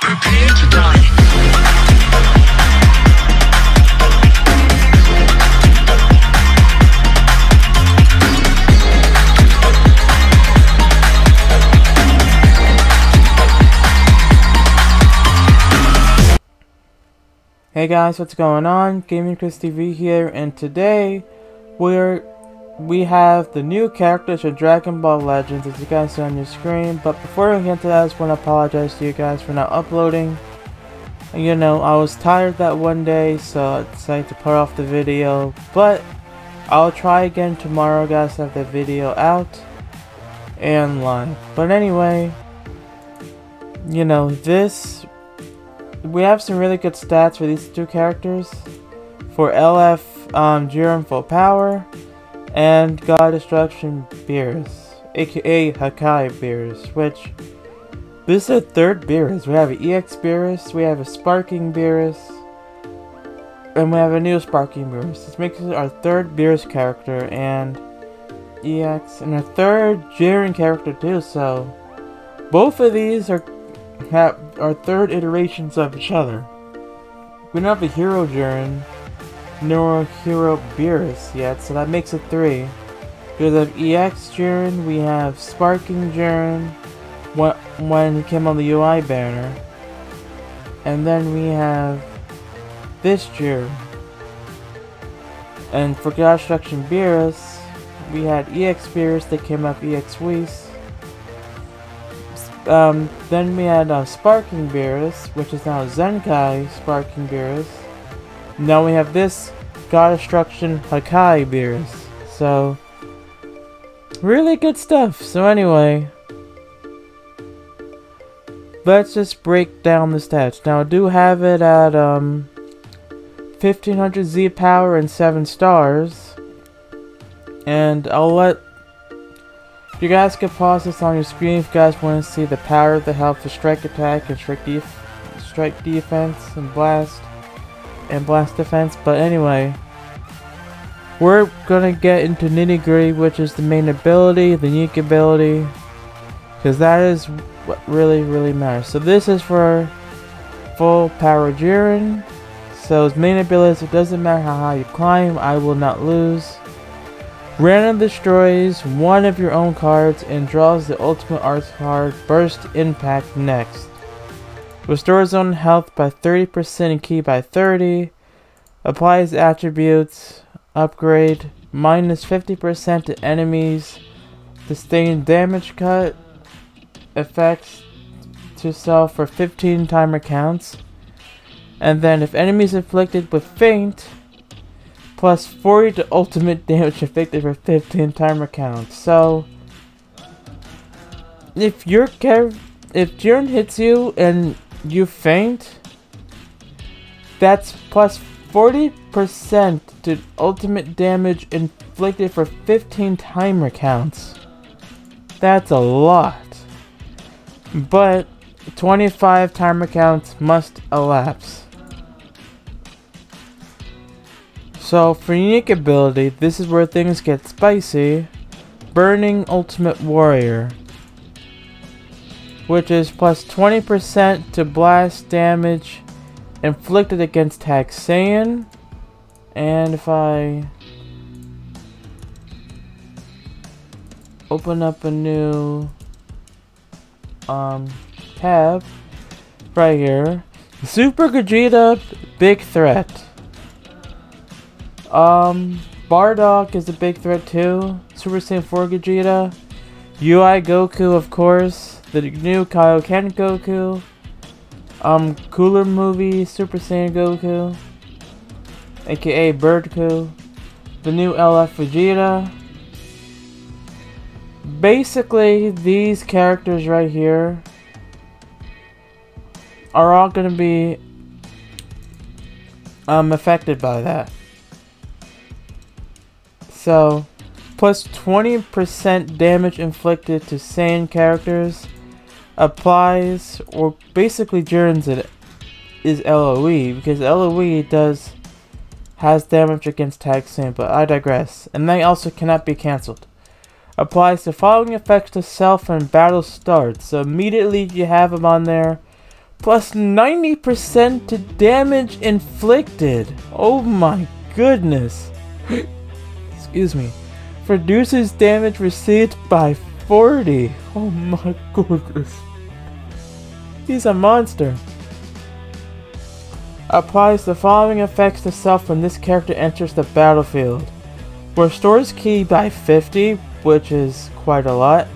Prepare to die. Hey guys, what's going on? Gaming Chris TV here, and today we have the new characters for Dragon Ball Legends, as you guys see on your screen. But before we get to that, I just want to apologize to you guys for not uploading. You know, I was tired that one day, so I decided to put off the video. But I'll try again tomorrow, guys, to have the video out and live. But anyway, you know, we have some really good stats for these two characters. For LF, Jiren full power, and God Destruction Beerus, aka Hakai Beerus, which this is a third Beerus. We have an EX Beerus, we have a Sparking Beerus, and we have a new Sparking Beerus. This makes it our third Beerus character, and EX, and our third Jiren character too. So both of these are third iterations of each other. We don't have a Hero Jiren nor a Hero Beerus yet, so that makes it 3. Because of EX Jiren, we have Sparking Jiren when he came on the UI banner, and then we have this Jiren. And for God Destruction Beerus, we had EX Beerus that came up EX Whis. Then we had Sparking Beerus, which is now Zenkai Sparking Beerus. Now we have this God Destruction Hakai Beerus. So, really good stuff. So anyway, let's just break down the stats. Now I do have it at 1500 Z power and 7 stars. And I'll let you guys can pause this on your screen if you guys want to see the power, the health, the strike attack, and strike defense, and blast defense. But anyway, we're gonna get into nitty gritty, which is the main ability, the unique ability, because that is what really matters. So this is for full power Jiren. So his main ability is, it doesn't matter how high you climb, I will not lose. Random destroys one of your own cards and draws the ultimate arts card, Burst Impact, next. Restores own health by 30% and ki by 30. Applies attributes, upgrade, minus 50% to enemies. Sustained damage cut, effects to self for 15 timer counts. And then if enemies inflicted with feint, plus 40 to ultimate damage inflicted for 15 timer counts. So if Jiren hits you and you feint, that's plus 40% to ultimate damage inflicted for 15 timer counts. That's a lot. But 25 timer counts must elapse. So for unique ability, this is where things get spicy. Burning Ultimate Warrior, which is plus 20% to blast damage inflicted against Tag Saiyan. And if I open up a new tab right here, Super Gogeta, big threat. Bardock is a big threat too. Super Saiyan 4 Gogeta. UI Goku, of course. The new Kaioken Goku. Cooler Movie Super Saiyan Goku, aka Birdku. The new LF Vegeta. Basically, these characters right here are all gonna be affected by that. So, plus 20% damage inflicted to Saiyan characters applies, or basically Jiren's is LOE, because LOE has damage against Tag Saiyan, but I digress. And they also cannot be cancelled. Applies the following effects to self when battle starts. So immediately you have them on there, plus 90% to damage inflicted. Oh my goodness. Excuse me. Reduces damage received by 40. Oh my goodness. He's a monster. Applies the following effects to self when this character enters the battlefield. Restores ki by 50, which is quite a lot.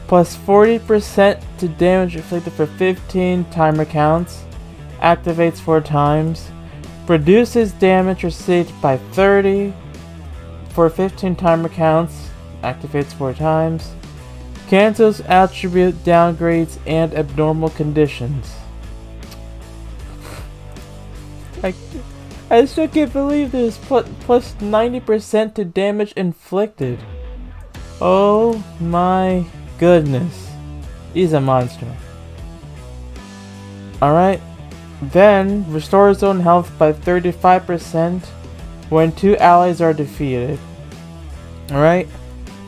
Plus 40% to damage inflicted for 15 timer counts. Activates 4 times. Reduces damage received by 30 for 15 timer counts. Activates 4 times. Cancels attribute downgrades and abnormal conditions. I still can't believe this. Plus 90% to damage inflicted. Oh my goodness. He's a monster. Alright. Then, restores own health by 35% when 2 allies are defeated. Alright.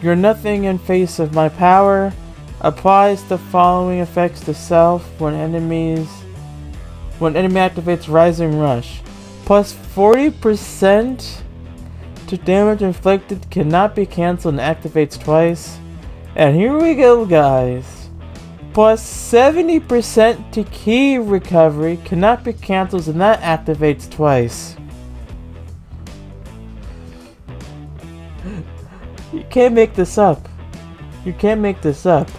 You're nothing in face of my power. Applies the following effects to self when enemy activates Rising Rush. Plus 40% to damage inflicted, cannot be cancelled and activates twice. And here we go, guys. Plus 70% to ki recovery, cannot be cancelled and that activates twice. You can't make this up. You can't make this up.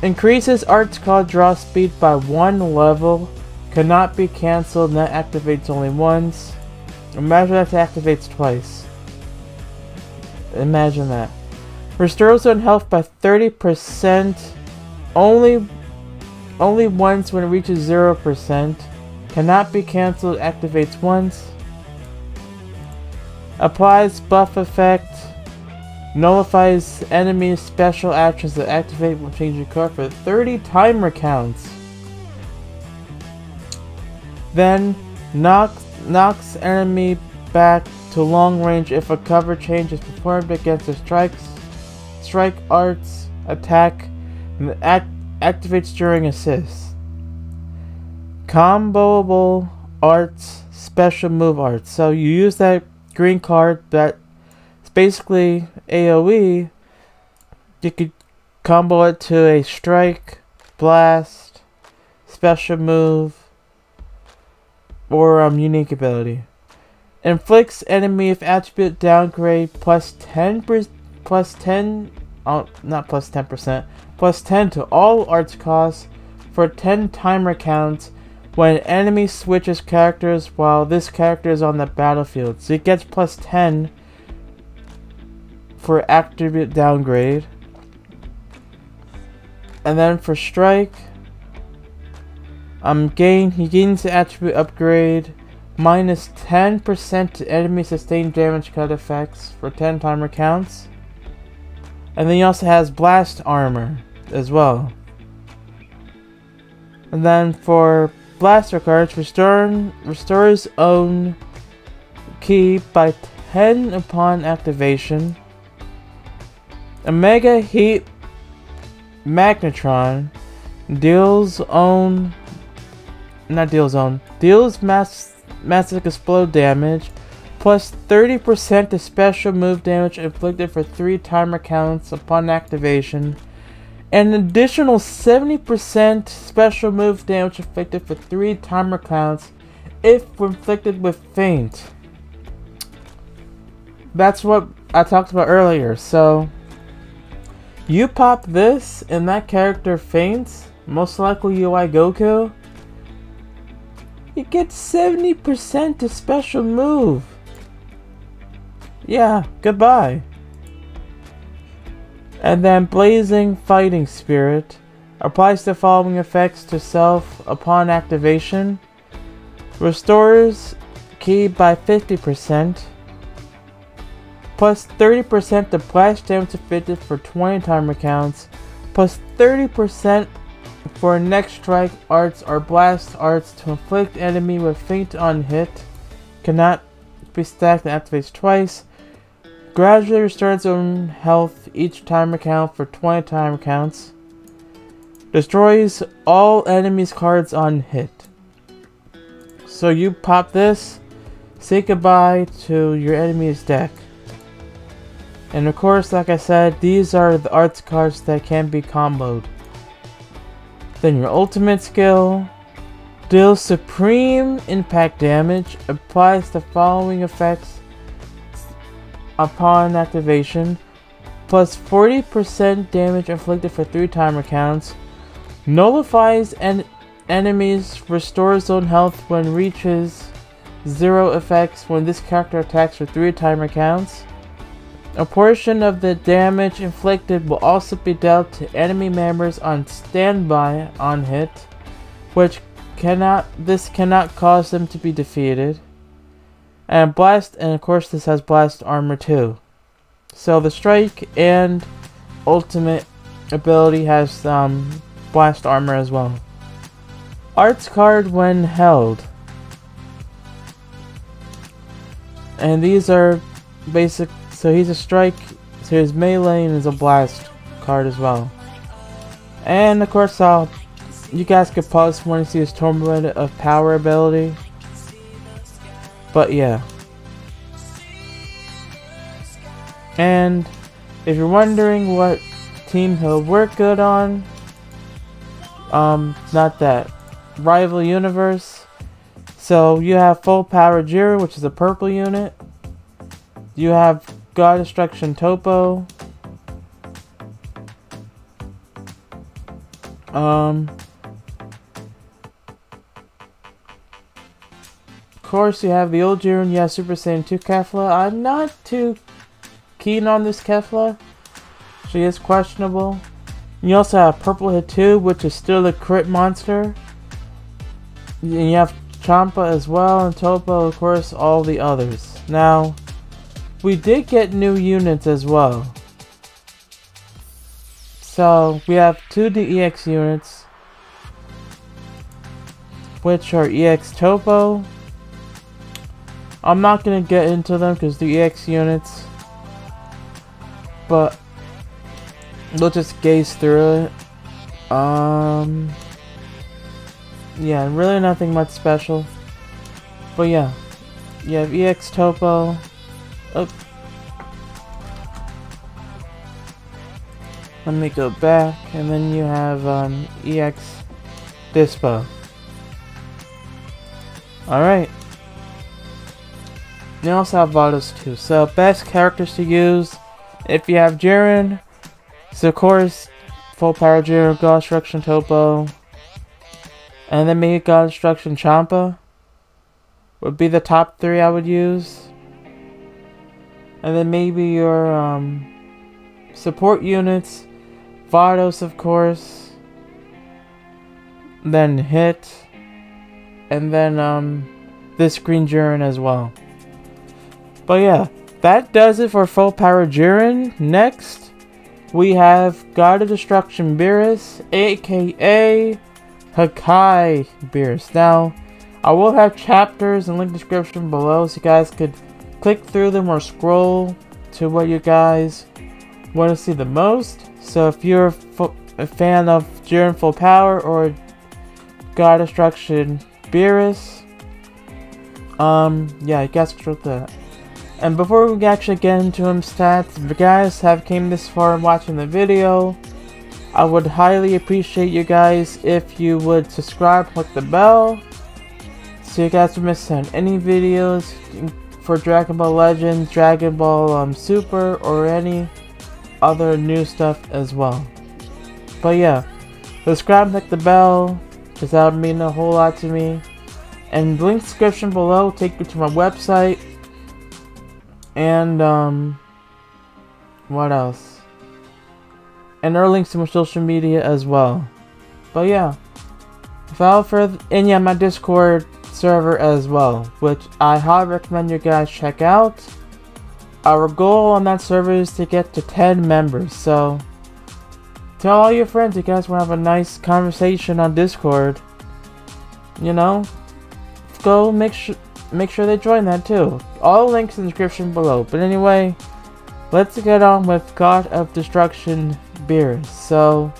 Increases arts call draw speed by 1 level. Cannot be cancelled and that activates only once. Imagine that activates twice. Imagine that. Restores on health by 30%. Only once when it reaches 0%. Cannot be cancelled, activates once. Applies buff effect. Nullifies enemy special actions that activate when changing card for 30 timer counts. Then knocks enemy back to long range if a cover change is performed against a strike arts attack and activates during assist. Comboable arts, special move arts. So you use that green card that it's basically AoE. You could combo it to a strike, blast, special move, or unique ability. Inflicts enemy with attribute downgrade plus 10 to all arts costs for 10 timer counts when an enemy switches characters while this character is on the battlefield. So it gets plus 10 for attribute downgrade. And then for strike, he gains the attribute upgrade minus 10% to enemy sustained damage cut effects for 10 timer counts. And then he also has blast armor as well. And then for blaster cards, restores own ki by 10 upon activation. Omega Heat Magnetron deals massive explode damage plus 30% to special move damage inflicted for 3 timer counts upon activation, and an additional 70% special move damage inflicted for 3 timer counts if inflicted with feint. That's what I talked about earlier. So you pop this and that character faints, most likely UI Goku, you get 70% to special move. Yeah, goodbye. And then Blazing Fighting Spirit applies the following effects to self upon activation. Restores ki by 50%. Plus 30% to blast damage inflicted for 20 timer counts. Plus 30% for next strike arts or blast arts to inflict enemy with feint on hit. Cannot be stacked and activates twice. Gradually restores own health each timer count for 20 timer counts. Destroys all enemies' cards on hit. So you pop this, say goodbye to your enemy's deck. And of course, like I said, these are the arts cards that can be comboed. Then your ultimate skill deals supreme impact damage, applies the following effects upon activation, plus 40% damage inflicted for 3 timer counts, nullifies enemies, restores zone health when reaches 0 effects when this character attacks for 3 timer counts. A portion of the damage inflicted will also be dealt to enemy members on standby on hit, which cannot cause them to be defeated. And blast, and of course this has blast armor too. So the strike and ultimate ability has blast armor as well. Arts card when held. And these are basic, so he's a strike, so his melee and is a blast card as well. And of course you guys could pause when you see his Torment of Power ability. But yeah. And if you're wondering what team he'll work good on, not that. Rival Universe. So you have Full Power Jiren, which is a purple unit. You have God Destruction Topo. Of course, you have the old Jiren. You have Super Saiyan 2 Kefla. I'm not too keen on this Kefla. She is questionable. You also have Purple Hit 2, which is still a crit monster. And you have Champa as well, and Topo, of course, all the others. Now, we did get new units as well. So, we have 2 DEX units, which are EX Topo. I'm not going to get into them because the EX units, but we'll just gaze through it. Yeah, really nothing much special. But yeah, you have EX Topo. Oh. Let me go back, and then you have EX Dispo. Alright. You also have Vados too. So best characters to use if you have Jiren. So of course, Full Power Jiren, God Destruction Topo, and then maybe God Destruction Champa would be the top 3 I would use. And then maybe your support units, Vados of course, then Hit, and then this Green Jiren as well. But yeah, that does it for Full Power Jiren. Next, we have God of Destruction Beerus, aka Hakai Beerus. Now, I will have chapters and link description below so you guys could click through them or scroll to what you guys want to see the most. So if you're a fan of Jiren Full Power or God of Destruction Beerus, yeah, you guys can scroll through that. And before we actually get into him stats, if you guys have came this far watching the video, I would highly appreciate you guys if you would subscribe, click the bell, so you guys don't miss out on any videos for Dragon Ball Legends, Dragon Ball Super, or any other new stuff as well. But yeah, subscribe, click the bell, because that would mean a whole lot to me. And the link description below will take you to my website. And what else? And there are links to my social media as well. But yeah, without further, and yeah, my Discord server as well, which I highly recommend you guys check out. Our goal on that server is to get to 10 members. So tell all your friends you guys want to have a nice conversation on Discord. You know, go make sure they join that too. All links in the description below. But anyway, let's get on with God of Destruction Beerus. So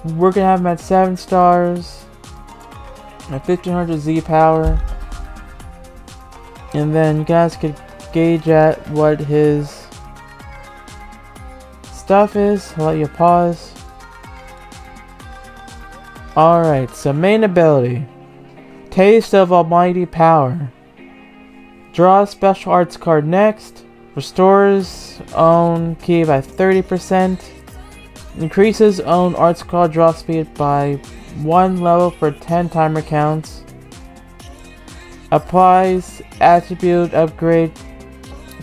we're gonna have him at 7 stars, at 1500 Z power, and then you guys could gauge at what his stuff is. I'll let you pause. Alright, so main ability. Taste of Almighty Power. Draw a special arts card next. Restores own key by 30%. Increases own arts card draw speed by 1 level for 10 timer counts. Applies attribute upgrade.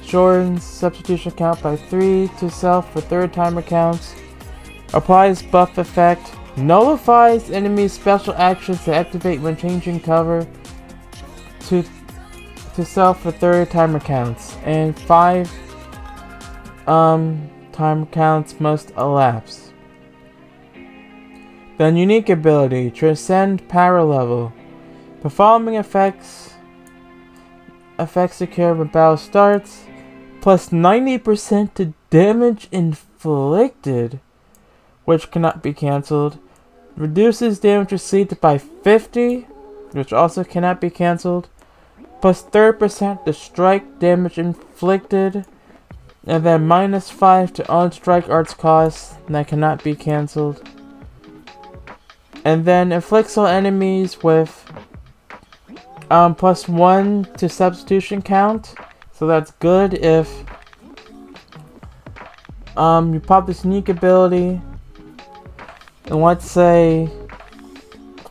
Shortens substitution count by 3 to self for 3rd timer counts. Applies buff effect. Nullifies enemy special actions to activate when changing cover to self for 3rd timer counts. And 5 timer counts must elapse. Then unique ability, Transcend Power Level. The following effects occur when battle starts. Plus 90% to damage inflicted, which cannot be cancelled. Reduces damage received by 50, which also cannot be cancelled. Plus 30% to strike damage inflicted. And then minus 5 to own strike arts costs, and that cannot be cancelled. And then inflicts all enemies with plus 1 to substitution count. So that's good if you pop this unique ability, and let's say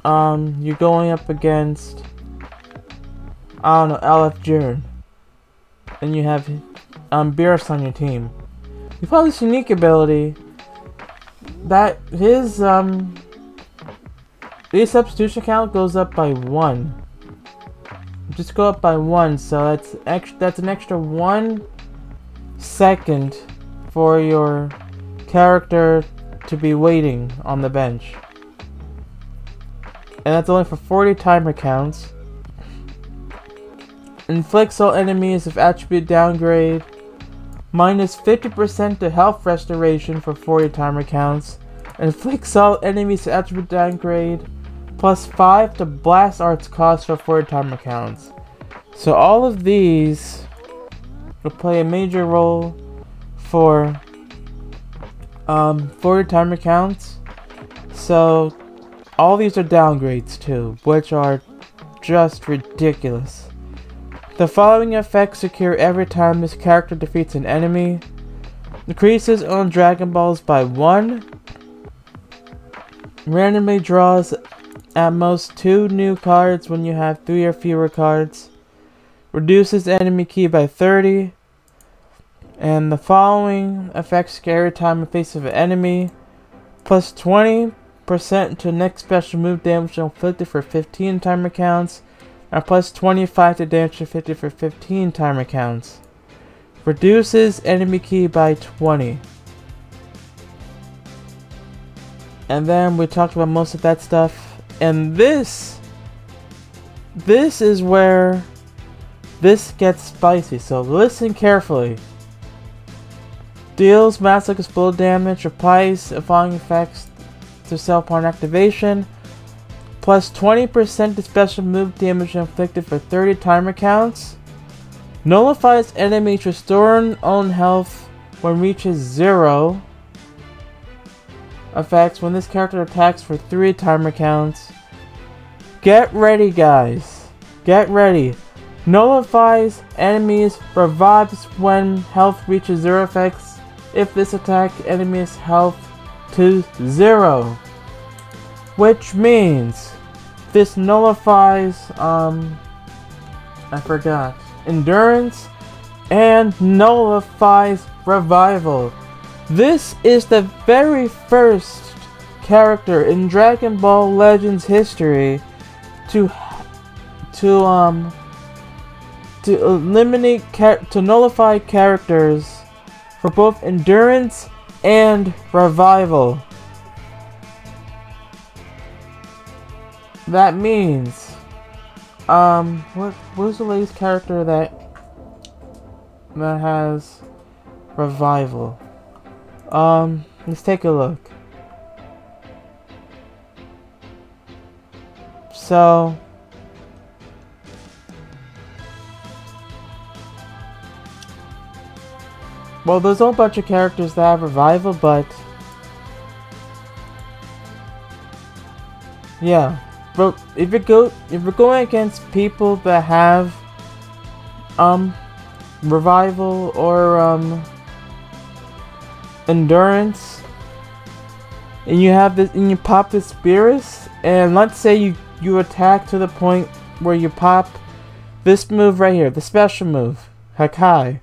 you're going up against, I don't know, LF Jiren, and you have Beerus on your team. You pop this unique ability, that his substitution count goes up by 1. Just go up by 1, so that's an extra 1 second for your character to be waiting on the bench. And that's only for 40 timer counts. Inflicts all enemies with attribute downgrade. Minus 50% to health restoration for 40 timer counts. Inflicts all enemies with attribute downgrade. Plus 5 to blast arts cost for 40 timer counts. So all of these will play a major role for 40 timer counts. So all these are downgrades too, which are just ridiculous. The following effects occur every time this character defeats an enemy. Increases own Dragon Balls by 1. Randomly draws at most 2 new cards when you have 3 or fewer cards. Reduces enemy key by 30. And the following effects occur every time in face of an enemy. Plus 20% to next special move damage inflicted for 15 timer counts. And plus 25 to damage inflicted for 15 timer counts. Reduces enemy key by 20. And then we talked about most of that stuff. And this is where this gets spicy, so listen carefully. Deals massive explode damage, applies the following effects to self upon activation. Plus 20% to special move damage inflicted for 30 timer counts. Nullifies enemies restoring own health when reaches 0. Effects when this character attacks for 3 timer counts. Get ready, guys. Get ready. Nullifies enemies, revives when health reaches 0 effects. If this attack enemy's health to 0. Which means this nullifies I forgot. Endurance and nullifies revival. This is the very first character in Dragon Ball Legends history to eliminate to nullify characters for both endurance and revival. That means what is the latest character that has revival? Let's take a look. So well, there's a whole bunch of characters that have revival, but yeah. But if you're going against people that have revival or endurance, and you have this, and you pop this Beerus, and let's say you attack to the point where you pop this move right here, the special move, Hakai.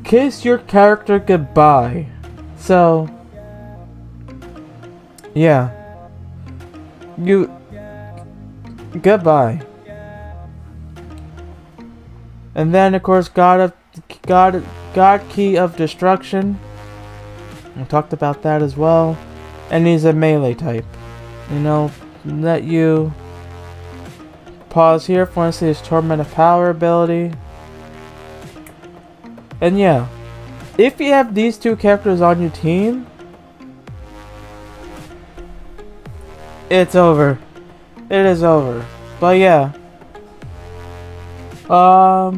Kiss your character goodbye. So yeah, goodbye. And then of course God Key of Destruction. We talked about that as well. And he's a melee type. You know, let you pause here for one to see his Torment of Power ability. And yeah, if you have these two characters on your team, it's over. It is over. But yeah. So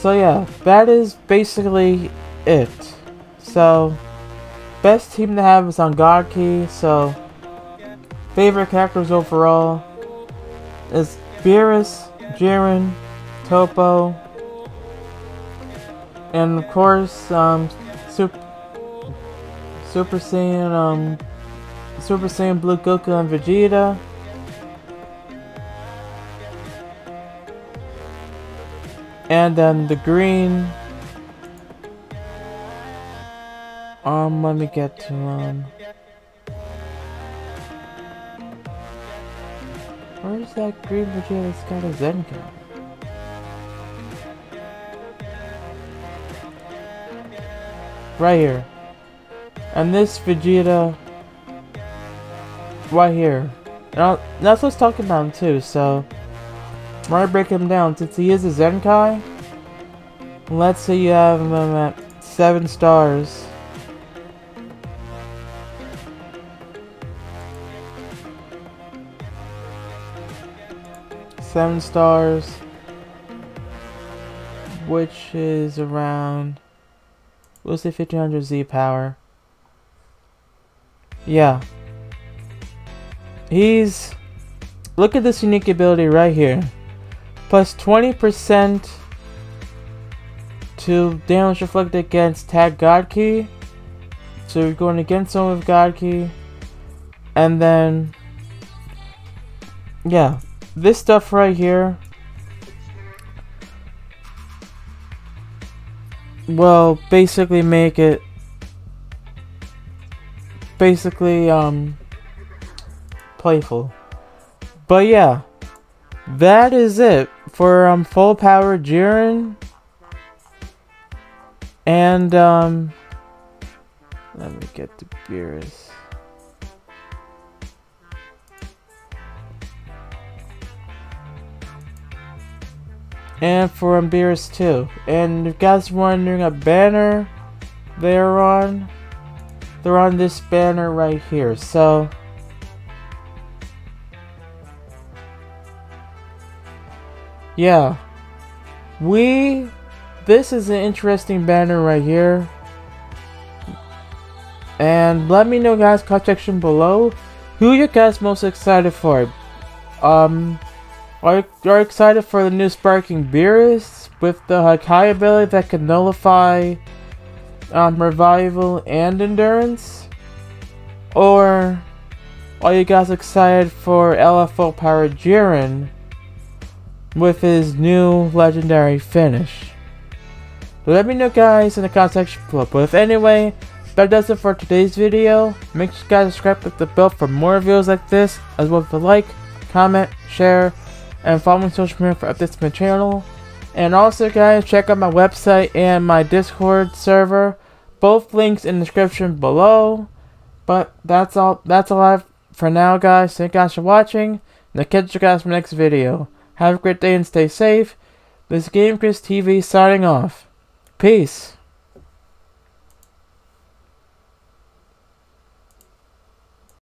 yeah, that is basically it. So, best team to have is on God Key. So, favorite characters overall is Beerus, Jiren, Topo, and of course, Super Saiyan Blue Goku and Vegeta. And then the green. Let me get to where's that green Vegeta that's got a Zenkai? Right here. And this Vegeta right here. And that's what's talking about him too, so I'm gonna break him down. Since he is a Zenkai, let's say you have him at 7 stars. Which is around, we'll say 1500 Z power. Yeah. Look at this unique ability right here. Plus 20% to damage reflected against tag God Key. So you're going against someone with God Key. And then, yeah, this stuff right here will basically make it playful. But yeah, that is it for full power Jiren. And let me get the Beerus. And for Beerus too. And if you guys are wondering a banner they're on this banner right here. So yeah, this is an interesting banner right here. And let me know, guys, comment section below, who you guys most excited for. Are you excited for the new Sparking Beerus with the Hakai ability that can nullify revival and endurance? Or are you guys excited for LFO Power Jiren with his new legendary finish? Let me know, guys, in the comment section below. But anyway, that does it for today's video. Make sure you guys subscribe, click the bell for more videos like this, as well as like, comment, share, and follow me on social media for updates to my channel. And also, guys, check out my website and my Discord server. Both links in the description below. But that's all I have for now, guys. Thank you guys for watching, and I'll catch you guys in the next video. Have a great day and stay safe. This is GameChris TV signing off. Peace.